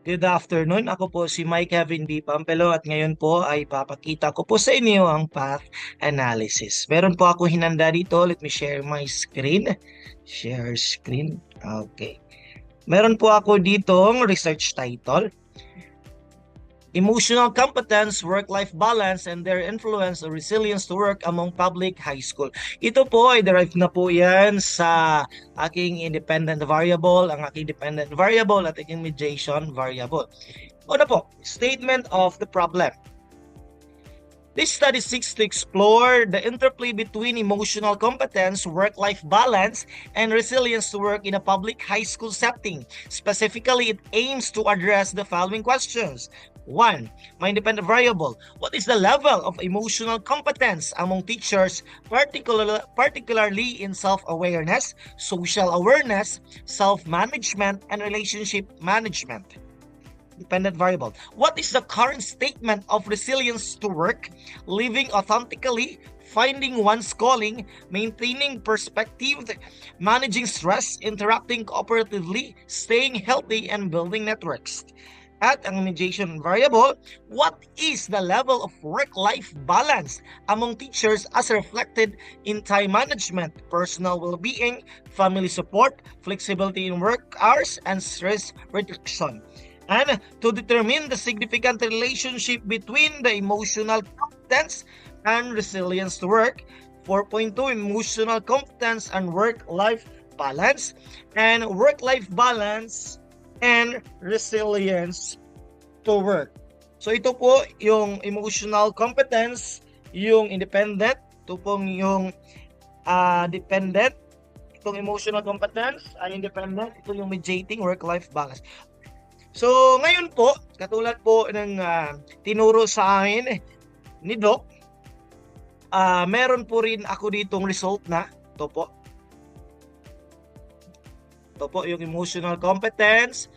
Good afternoon. Ako po si Mike Kevin B. Pampelo at ngayon po ay papakita ko po sa inyo ang path analysis. Meron po ako hinanda dito. Let me share my screen. Share screen. Okay. Meron po ako ditong research title. Emotional competence, work-life balance, and their influence or resilience to work among public high school. Ito po ay derived na po yan sa aking independent variable, ang aking dependent variable at aking mediation variable. Una po, statement of the problem. This study seeks to explore the interplay between emotional competence, work-life balance, and resilience to work in a public high school setting. Specifically, it aims to address the following questions. 1. My independent variable. What is the level of emotional competence among teachers, particularly in self-awareness, social awareness, self-management, and relationship management? Dependent variable. What is the current statement of resilience to work, living authentically, finding one's calling, maintaining perspective, managing stress, interacting cooperatively, staying healthy, and building networks? At ang mediation variable, what is the level of work-life balance among teachers as reflected in time management, personal well-being, family support, flexibility in work hours, and stress reduction? And to determine the significant relationship between the emotional competence and resilience to work. 4.2, emotional competence and work-life balance, and work-life balance and resilience to work. So ito po yung emotional competence, yung independent, ito pong yung dependent, itong emotional competence ay independent, ito yung mediating work-life balance. So, ngayon po, katulad po ng tinuro sa akin ni Doc, meron po rin ako ditong result na, ito po. Ito po yung emotional competence,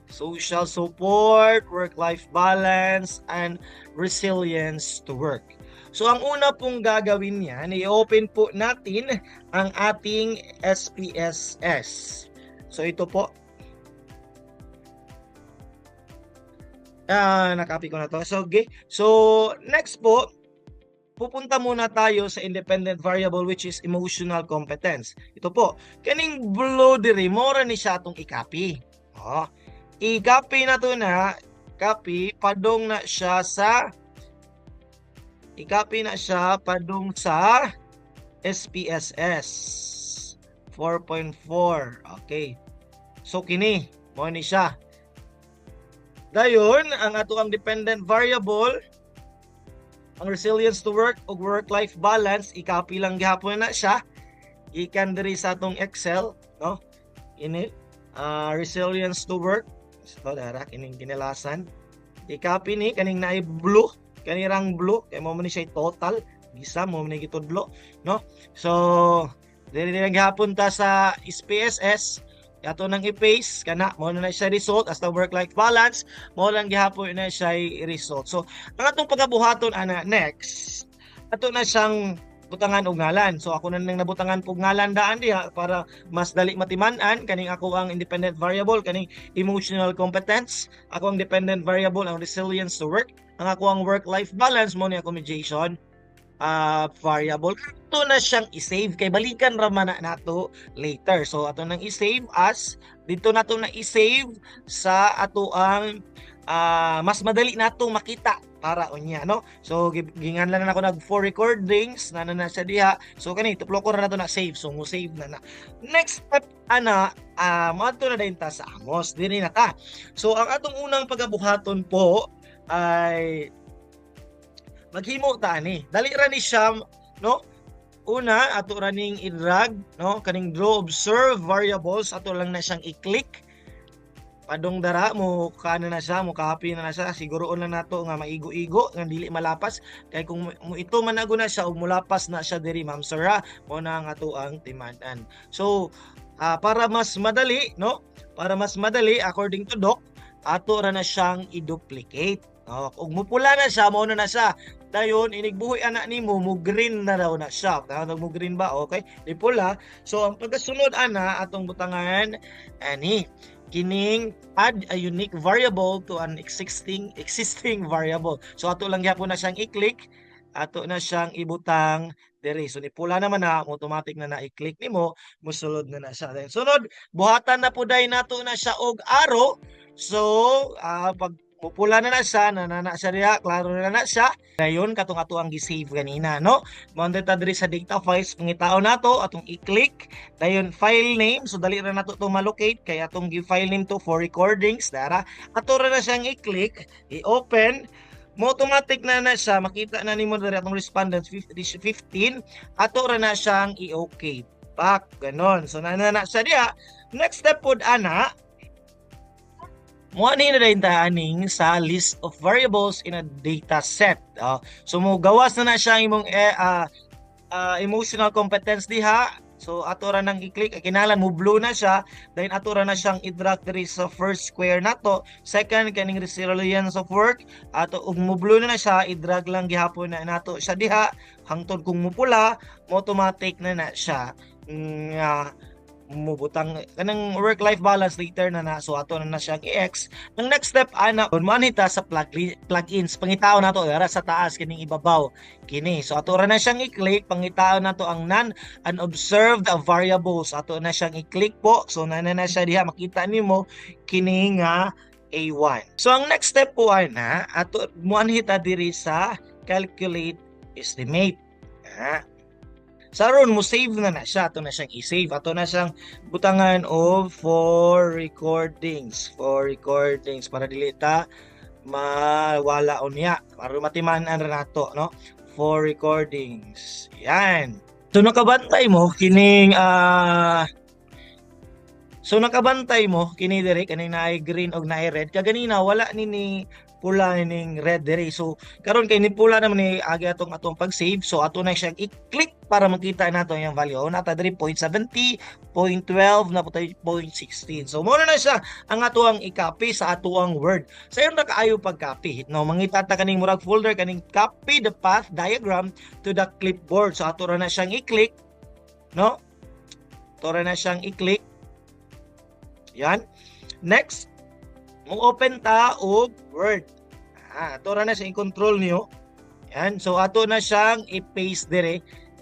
social support, work-life balance, and resilience to work. So, ang una pong gagawin niyan, i-open po natin ang ating SPSS. So, ito po. Nakopy ko na to. So, okay. So, next po, pupunta muna tayo sa independent variable which is emotional competence. Ito po, kaning blue diri, mora ni siya itong i-copy. I-copy na to na, copy, padong na siya sa, i-copy na siya padong sa SPSS 4.4. Okay. So, kini, mo ni siya. Dayon, ang ato ang dependent variable, ang resilience to work o work-life balance, i-copy lang gihapon na siya. Ikan diri sa atong Excel, no? Ini, resilience to work. So, dara, kining kinalasan. I-copy ni, kaning naay blue, kanirang blue, kaya mo ni siya total, gisa mo ni gitudlo, no? So, diri lang gihapon ta sa SPSS, ato nang i-paste kana mo na siya result as the work-life balance mo lang gihapon na siya result. So ang atong pagabuhaton ana next ato na siyang butangan og ngalan. So ako na nang nabutangan pug ngalan daan diha para mas dali matiman-an kaning ako ang independent variable, kaning emotional competence, ako ang dependent variable ang resilience to work, ang ako ang work-life balance mo ni accommodation variable. Ito na siyang i-save kay balikan ra man nato later. So ato nang i-save as dito nato na i-save sa ato ang mas madali nato makita para unya, no? So ginganlan na ako nag 4 recordings na siya diha. So kani tuplo ko ra nato na save. So mo save na. Next step ana moadto na din ta sa Amos diri na ta. So ang atong unang pagabuhaton po ay maghimo ta ni. Dali ra ni siya, no? Una, ato ra ning i-drag, no? Kaning draw observe variables, ato lang na siyang i-click. Padong dara mo kana na siya, mo copy na siya. Siguroon lang nato nga maigo-igo nga dili malapas kay kung ito man na siya ug mulapas na siya diri, ma'am sir, mo na ang ato ang timan-an. So, para mas madali, no? Para mas madali according to Doc, ato ra na siyang i-duplicate. Kung mupula na siya, mauno na siya. Dayon, inigbuhoy anak ni mo green na daw na siya. Mo green ba? Okay. Di pula. So, ang pagkasunod ana, atong butangan, ani. kining add a unique variable to an existing variable. So ato lang gyapon na siyang i-click, ato na siyang ibutang diri. So ni pula naman na automatic na i-click nimo, mosulod na siya. Then sunod, buhatan na puday nato na siya og arrow. So pag pupula na siya, nanana siya diha, klaro na siya. Dayon katong ato ang gi-save kanina, no? Mounted ta diri sa data files, pangitaon nato atong i-click. Dayon file name, so dali ra nato to malocate kay atong gi-file name to for recordings. Dara ato ra na siyang i-click, i-open. Mo automatic na siya, makita na nimo diri atong respondents 15, ato ra na siyang i-okay. Back ganon. So nanana siya diha. Next step pod ana, mo ani na dayon ta aning sa list of variables in a data set. So mo gawas na siya imong emotional competence diha. So ato ra nang i-click, kinahanglan mo blue na siya, then ato ra na siyang i-drag diri sa first square nato. Second kaning resilience of work, ato ug mo blue na siya, i-drag lang gihapon na nato siya diha hangtod kung mupula, mo automatic na siya mubutang kanang work-life balance later na so ato na siyang i-X. Ang next step ana manita sa plugins, pangitaon nato ara sa taas kining ibabaw kini. So ato ra na siyang i-click, pangitaon nato ang non-unobserved variables, ato na siyang i-click po. So na siya diha, makita nimo kini nga A1. So ang next step po ana ato muanhita diri sa calculate estimate. Sa ron mo save na siya, ato na siyang i-save, ato na siyang butangan of for recordings para dili ta mawala unya, para matiman-an ra nato, no, for recordings. Yan. So nakabantay mo kining diri kaning naay green og naay red, kaganina wala ni pula ning red diri. So karon kay ni pula naman ni agi atong pag-save, so ato na siyang i-click para makita nato yung value. Nata diri 0.70, 0.12 na putay 0.16. So mo na siya ang ato ang i-copy sa ato ang Word. Sayon na kaayo pag-copy, no, mangita ta kaning murag folder kaning copy the path diagram to the clipboard. So ato ra na siyang i-click, no, ato ra na siyang i-click. Yan. Next, mo open ta og Word. Ato ra na siya i-control niyo. Yan. So ato na siyang i-paste dire.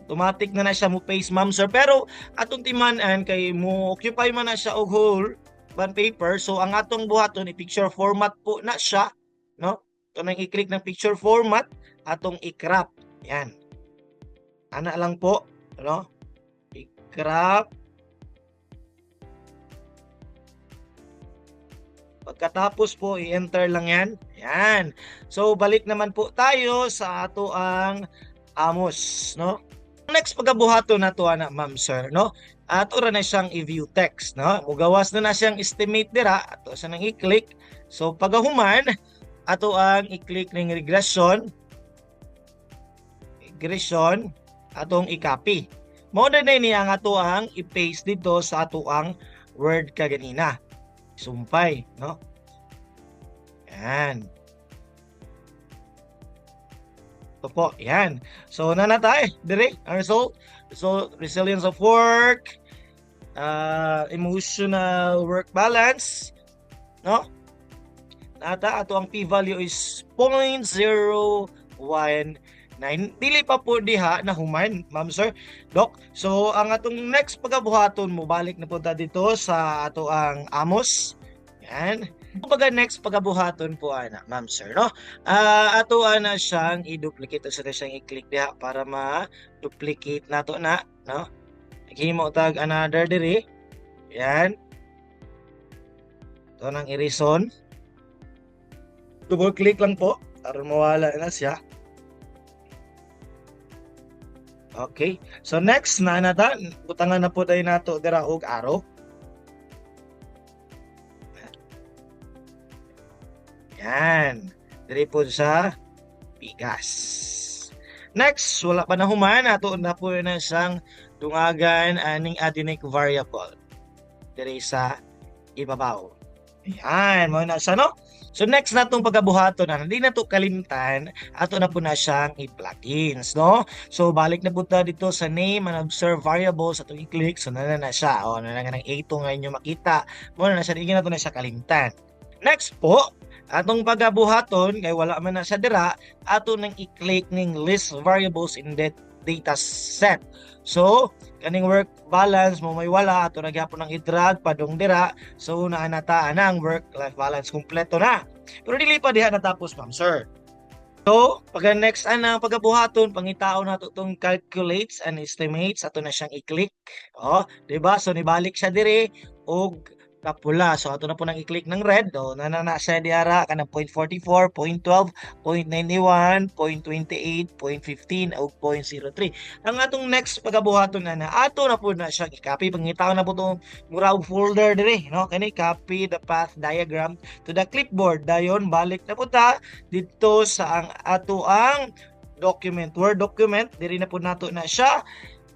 Automatic na siya mo paste, ma'am sir. Pero atong timan-an kay mo occupy man na siya og whole bond paper. So ang atong buhaton i-picture format po na siya, no? Ito nang i-click ng picture format, atong i-crop. Yan. Ana lang po, no? I-crop. Pagkatapos po, i-enter lang yan. Yan. So, balik naman po tayo sa ato ang Amos, no? Next pagkabuhato na to ana, ma'am sir, no? Ato ra na siyang i-view text, no? Mugawas na siyang estimate dira, ato sa nang i-click. So, pagahuman, ato ang i-click ng regression, atong i-copy. Mo na ni ang ato ang i-paste dito sa ato ang Word kaganina. Sumpay, no? Yan. Ito po, yan. So, nanatay, dire, ang result. So, resilience of work, emotional work balance, no? Nata, ato ang p-value is 0.019. Dili pa po diha na human, ma'am sir, doc. So ang atong next pagabuhaton mo balik na punta dito sa ato ang Amos. Yan. Pag next pagabuhaton po ana, ma'am sir, no? Ato ana siyang i-duplicate sa siyang i-click diha para ma-duplicate nato na, no? Himo tag another diri. Yan. Ito nang i-reason. Double click lang po para mawala na siya. Okay. So next na nata, butangan na po tayo nato dira og arrow. Yan. Diri po sa bigas. Next, wala pa na human, ato na po na siyang dungagan aning unique variable diri sa ibabaw. Yan, mo na siya, no? So next na itong pagkabuhaton na, hindi na ito kalimtan, ato na po na siyang i-plugins, no? So balik na po ta dito sa name and observe variables, ato i-click, so na siya. O, na nga ng A2 ngayon nyo makita. Mo na siya, hindi na ito na siya kalimtan. Next po, atong pagkabuhaton, kay wala man na siya dira, ato nang i-click ning list variables in that data set. So, kaning work balance mo may wala, ato nagyapon ng i-drag padung dira. So, naanataan na ang work-life balance kompleto na. Pero dili pa diha natapos, ma'am sir. So, pagka next ana pagabuhaton, pangitao na itong calculates and estimates, ato na siyang i-click. O, diba? So, nibalik siya dire og kapula. So, ato na po nang i-click ng red. O, nanana siya diara ka ng 0.44, 0.12, 0.91, 0.28, 0.15, o 0.03. Ang atong next pagabuhaton na ato na po na siyang i-copy. Pangitao na po itong murag folder dire. No? Kani, copy the path diagram to the clipboard. Dayon, balik na po ta dito sa ang ato ang document, Word document. Diri na po nato na siya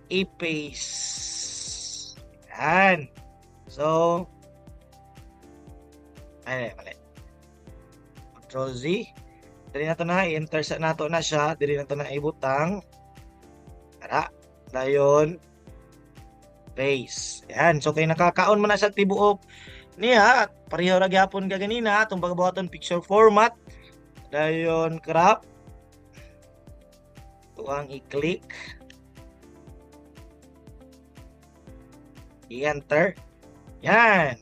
i-paste. Yan. So, mali. Control Z. Diri na to na, i-enter sa nato na siya. Diri na to na ibutang. Tara. Dayon. Paste. Yan. So, kay nakakaon mo na sa tibuok niya. Pareho ra gyapon ka ganina. Itong pagbuhaton picture format. Dayon crop. Ito ang i-click. I-enter. Yan.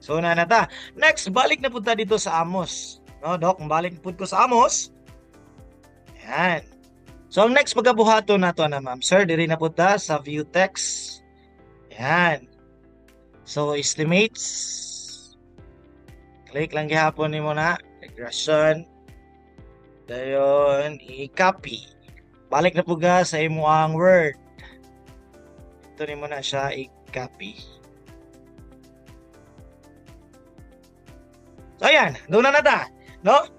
So na ta. Next, balik na punta dito sa Amos. No, Doc, balik po ko sa Amos. Yan. So ang next pagkabuhato na to na ma'am sir, diri na punta sa view text. Yan. So estimates. Click lang gihapon nimo na regression. Dayon i-copy. Balik na po ga sa imo ang Word. Ito nimo na siya i-copy. So ayan, doon na ta, no?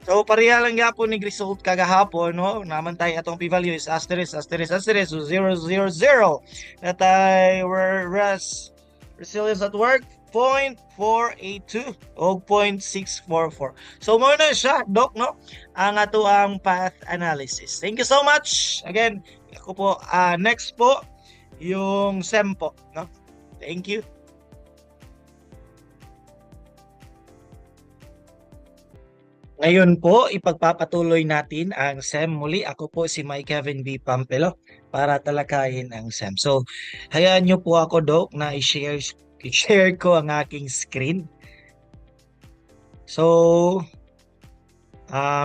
So pareha lang gyapon ning result kagahapon, no? Naman tayo atong p-value is asterisk so 0 0 0. Natay resilience at work 0.482 o 0.644. So mo na siya, Doc, no? Ang ato ang path analysis. Thank you so much. Again, ako po next po yung SEM po, no? Thank you. Ngayon po, ipagpapatuloy natin ang SEM muli. Ako po si Mike Kevin B. Pampelo para talakayin ang SEM. So, hayaan nyo po ako, Doc, na i-share ko ang aking screen. So,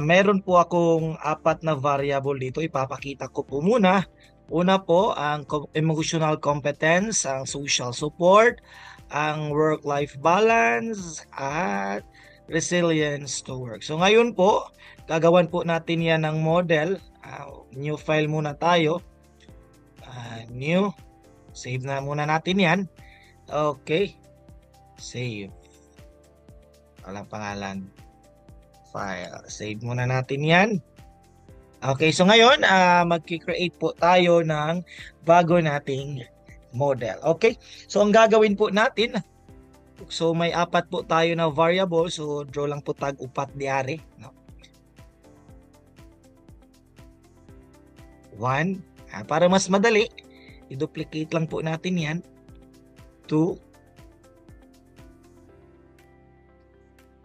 meron po akong 4 na variable dito. Ipapakita ko po muna. Una po, ang emotional competence, ang social support, ang work-life balance, at resilience to work. So ngayon po, gagawan po natin yan ng model. New file muna tayo. New. Save na muna natin yan. Okay. Save. Walang pangalan. File. Save muna natin yan. Okay, so ngayon, mag-create po tayo ng bago nating model. Okay, so ang gagawin po natin, so may 4 po tayo na variable, so draw lang po tag-upat diari, no? 1, para mas madali, i-duplicate lang po natin yan. 2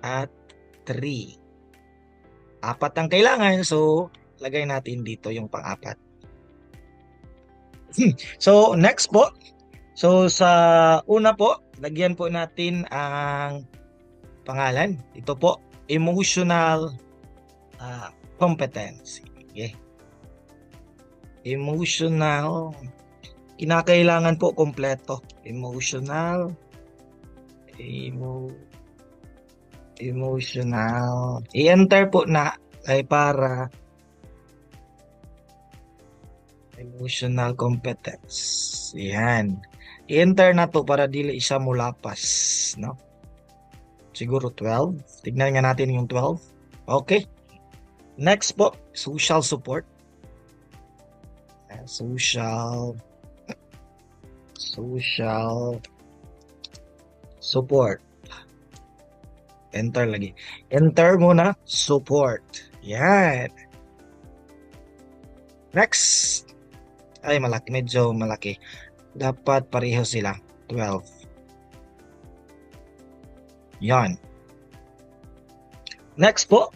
at 3. 4 ang kailangan, so lagay natin dito yung pang-4. So next po, so sa una po, lagyan po natin ang pangalan. Ito po, emotional competency. Okay. Emotional, kinakailangan po kompleto. Emotional, emotional. I-enter po na ay para emotional competence. Yan. I-enter na to para dili siya mulapas, no? Siguro 12. Tignan nga natin yung 12. Okay. Next po, social support. Social support. Enter lagi. Enter muna, support. Yan. Next. Ay, malaki. Medyo malaki. Dapat pareho sila. 12. Yan. Next po,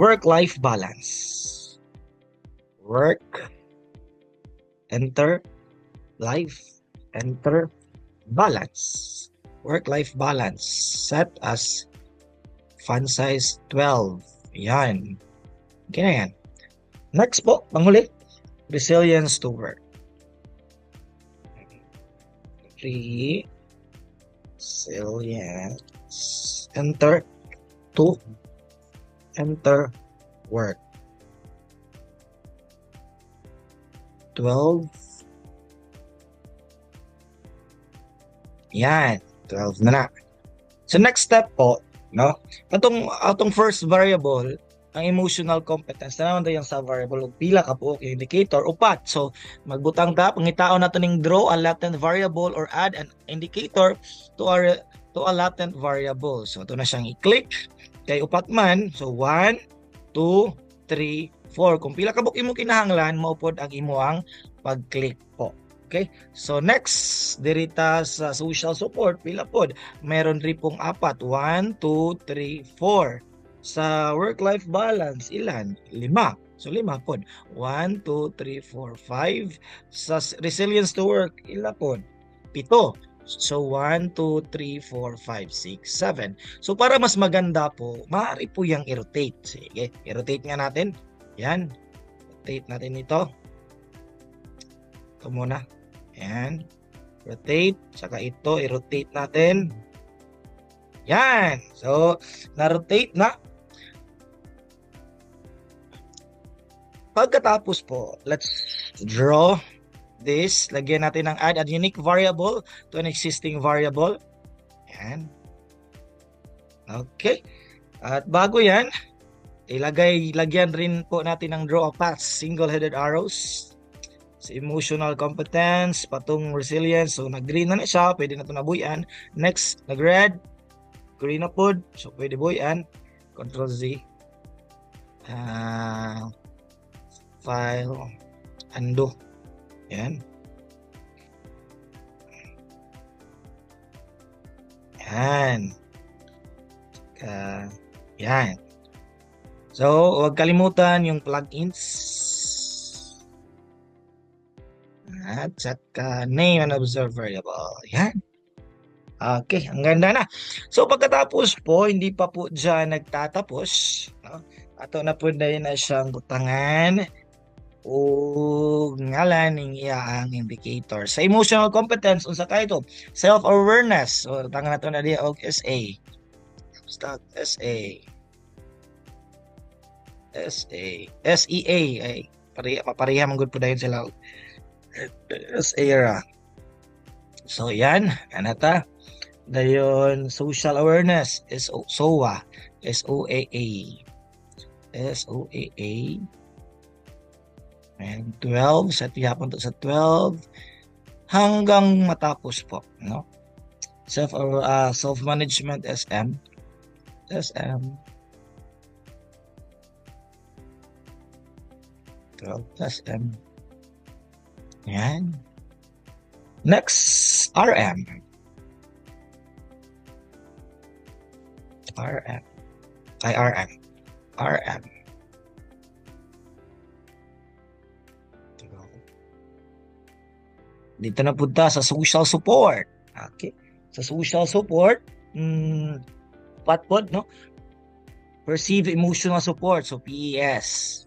work-life balance. Work, enter, life, enter, balance. Work-life balance. Set as font size 12. Yan. Okay na yan. Next po, panghuli, resilience to work. Resilience. Enter to enter work. 12. Yan. 12 na na. So next step po, no? Atong first variable, ang emotional competence na naman yung sa variable pila ka po yung indicator upat. So magbutang ta pangitaon nato ning draw a latent variable or add an indicator to a latent variable. So ito na siyang i-click kay upat man. So 1 2 3 4. Kung pila ka buk imo kinahanglan, maupod ang imuang pag-click po. Okay? So next, dirita sa social support, pila pod? Meron rin pong apat. 1, 2, 3, 4. Sa work-life balance, ilan? 5. So 5 pod. 1, 2, 3, 4, 5. Sa resilience to work, ilan pod? 7. So 1, 2, 3, 4, 5, 6, 7. So para mas maganda po, maaari po yung i-rotate. Sige, i-rotate nga natin. Yan. Rotate natin ito. Ito muna. Yan. Rotate. Saka ito, i-rotate natin. Yan. So, na-rotate na. Pagkatapos po, let's draw this. Lagyan natin ng add a unique variable to an existing variable. Yan. Okay. At bago yan, lagyan rin po natin ng draw a path, single-headed arrows. So, emotional competence, patong resilience. So, nag-green na siya. Pwede na ito nabuyan. Next, nag-red. Green na po. So, pwede buyan. Control Z. File. Undo. Yan. Yan. Yan. So, huwag kalimutan yung plugins. At saka name and observe variable. Yan. Okay, ang ganda na. So, pagkatapos po, hindi pa po dyan nagtatapos. No? Ato na po na yun na siyang butangan o ngalan ng iyang indicator. Sa emotional competence, unsa kayo ito? Self-awareness. So, tangan na ito na diya og SA. Start SA. SEA. Ay, papareha man good po dayon sila. SA. So, yan. Anata. Dayon, social awareness. SOA. SOAA. SOAA. And 12. Set yapon to sa 12. Hanggang matapos po. No? Self-management SM. SM. 12 SM. Yan. Next, RM. RM. Ay, RM. RM. Dito na punta sa social support. Okay. Sa social support, patpod, no? Perceive emotional support. So, PES.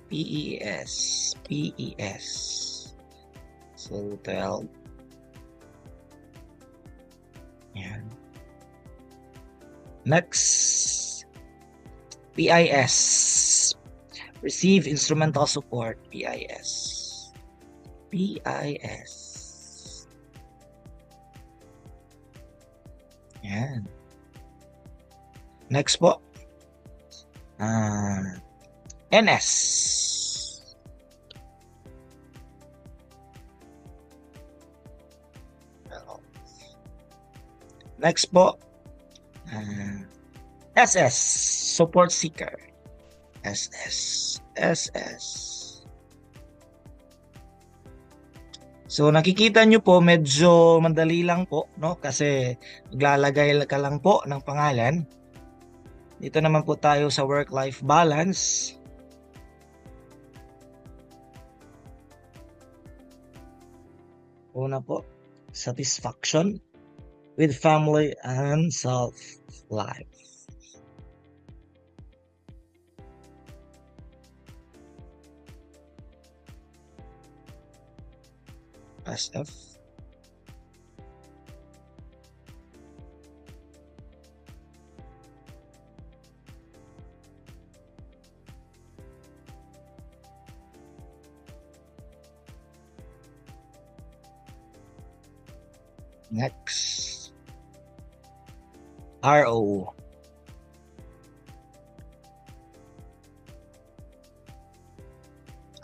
PES. PES. So, 12. Yan. Next, PIS. Receive instrumental support. PIS. PIS. Yan. Next po. NS. Next po. SS, support seeker. SS. So nakikita nyo po medyo madali lang po, no? Kasi maglalagay ka lang po ng pangalan. Dito naman po tayo sa work-life balance. Una po, satisfaction with family and self-life. SF. Next. RO.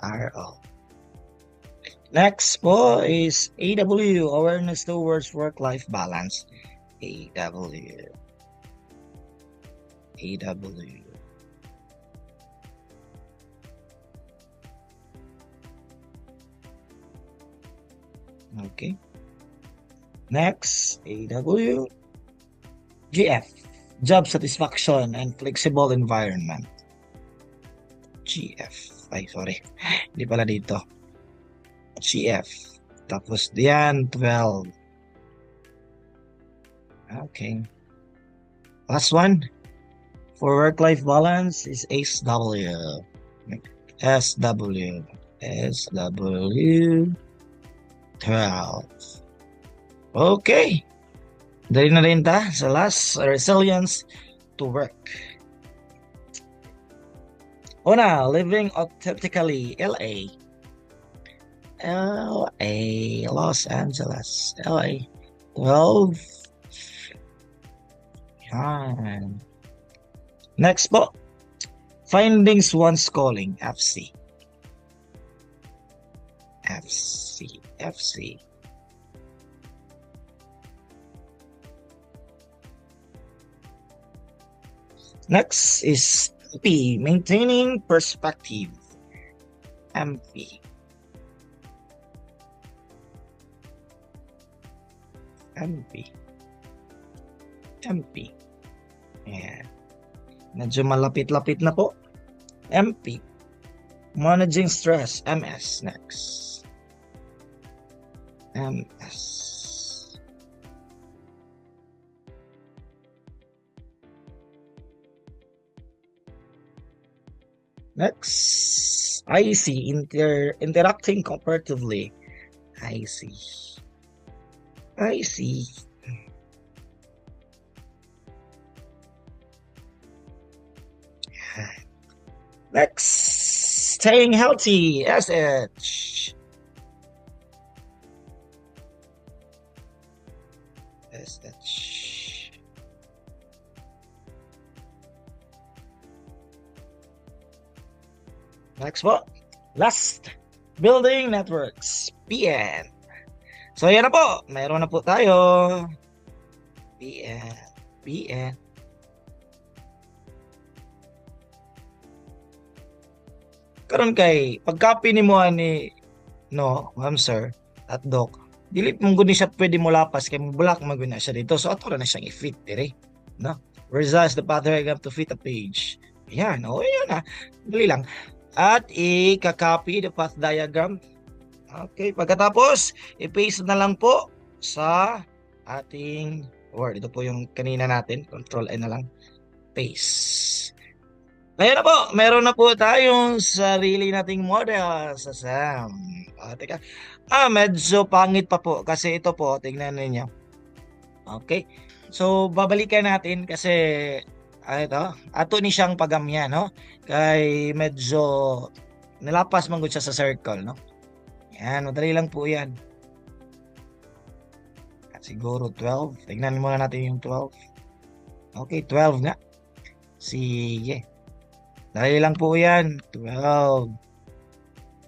RO. Next po is AW, awareness towards work-life balance. AW. Okay. Next, AW. GF, job satisfaction and flexible environment. GF. Ay, sorry. Hindi pala dito. GF. Tapos diyan, 12. Okay. Last one. For work-life balance is SW. SW. 12. Okay. Dali na rin ta sa last, resilience to work. Una, living authentically, LA, Los Angeles, LA, 12. Yan. Next po, findings once calling, FC. Next is P, maintaining perspective. MP. Ayan. Medyo malapit-lapit na po. MP. Managing stress. MS. Next. MS. Next, IC, interacting comparatively. IC. Next, staying healthy. SH. Next po, last, building networks, PN. So yan na po, mayroon na po tayo. PN. Karon kay pag-copy ni mo ani ma'am sir at doc, dili mong guni siya pwede mo lapas kay mo black maguna siya dito. So ato na siyang i-fit dire, no? Resize the path diagram to fit a page. Yan, yun na. Dali lang. At i-copy the path diagram. Okay, pagkatapos, i-paste na lang po sa ating Word. Ito po yung kanina natin. Control-N na lang. Paste. Ngayon na po, meron na po tayong sarili nating model sa SAM. Teka. Medyo pangit pa po kasi ito po, tingnan ninyo. Okay. So, babalikan natin kasi ato ni siyang pagamya, no? Kay medyo nilapas man gud siya sa circle, no? Yan, madali lang po yan. At siguro 12. Tignan muna natin yung 12. Okay, 12 nga. Sige. Dali lang po yan. 12.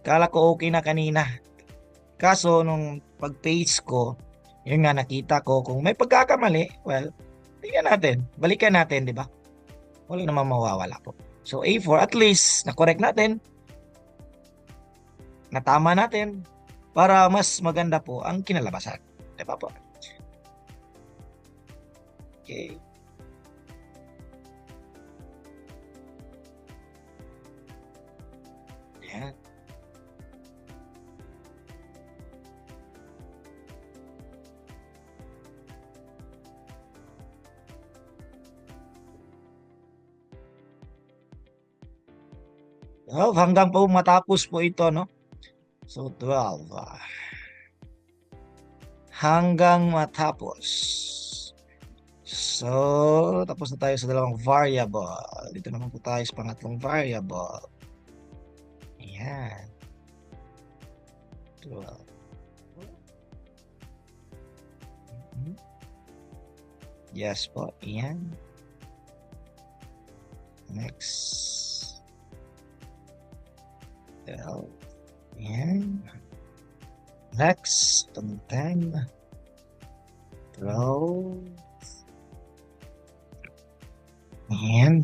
Kala ko okay na kanina. Kaso, nung pag-paste ko, yun nga nakita ko kung may pagkakamali, well, tingnan natin. Balikan natin, di ba? Wala namang mawawala po. So A4, at least, na-correct natin. Natama natin. Para mas maganda po ang kinalabasan. Di ba po? Okay. Yan. Hanggang po matapos po ito, no? So, 12. Hanggang matapos. So, tapos na tayo sa dalawang variable. Dito naman po tayo sa pangatlong variable. Ayan. 12. Yes po. Ayan. Next. 12. Ayan. Next. 10. 12. Ayan.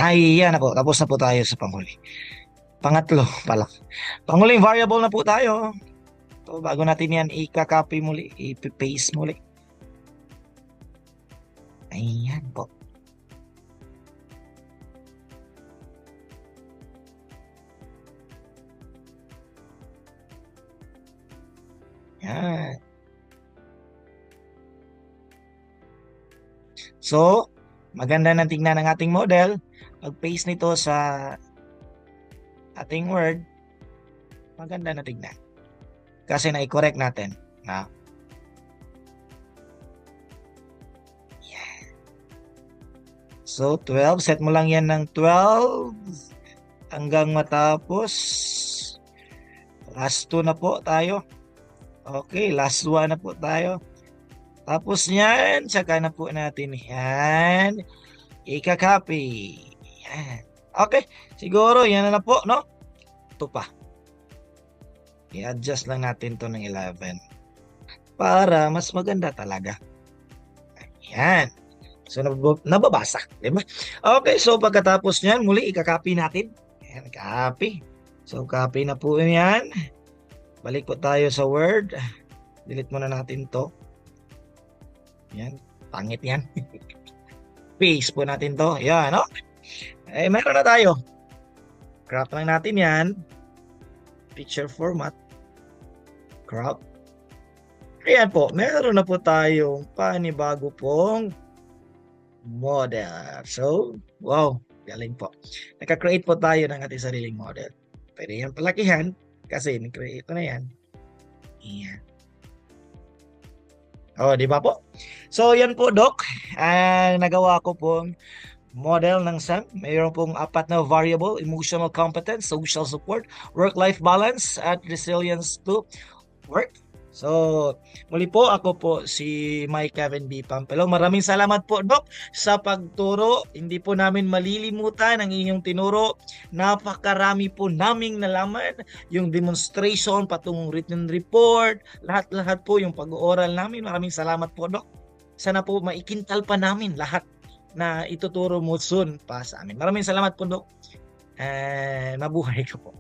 Ayan na po. Tapos na po tayo sa panghuli. Pangatlo pala. Panghuling variable na po tayo. So, bago natin yan i-copy muli, i-paste muli. Ayan po. Yan. So, maganda na tingnan ng ating model. Pag-paste nito sa ating Word, maganda na tingnan. Kasi na-correct natin. Na. Yeah. So, 12. Set mo lang yan ng 12 hanggang matapos. Last 2 na po tayo. Okay, last 1 na po tayo. Tapos yan, saka na po natin yan i-copy. Yan. Okay, siguro yan na po, no? Ito pa. I-adjust lang natin to ng 11 para mas maganda talaga. Ayan. So, nababasa. Diba? Okay, so pagkatapos nyan, muli i-copy natin. Ayan, copy. So, copy na po yan. Balik po tayo sa Word. Delete muna natin to. Yan, pangit yan. Paste po natin to. Yan, no? Eh, meron na tayo. Crop lang natin yan. Picture format. Crop. Ayan po, meron na po tayong panibago pong model. So, wow, galing po. Naka-create po tayo ng ating sariling model. Pwede yan palakihan kasi ni-create ko na yan. Ayan. Oh, di ba po? So, yan po, Doc. Nagawa ko pong model ng SEM. Mayroon pong 4 na variable: emotional competence, social support, work-life balance, at resilience to work. So, muli po, ako po si Mike Kevin B. Pampelo. Maraming salamat po, Doc, sa pagturo. Hindi po namin malilimutan ang inyong tinuro. Napakarami po naming nalaman. Yung demonstration, patungong written report, lahat-lahat po yung pag-ooral namin. Maraming salamat po, Doc. Sana po maikintal pa namin lahat na ituturo mo soon pa sa amin. Maraming salamat po, Doc. Mabuhay ka po.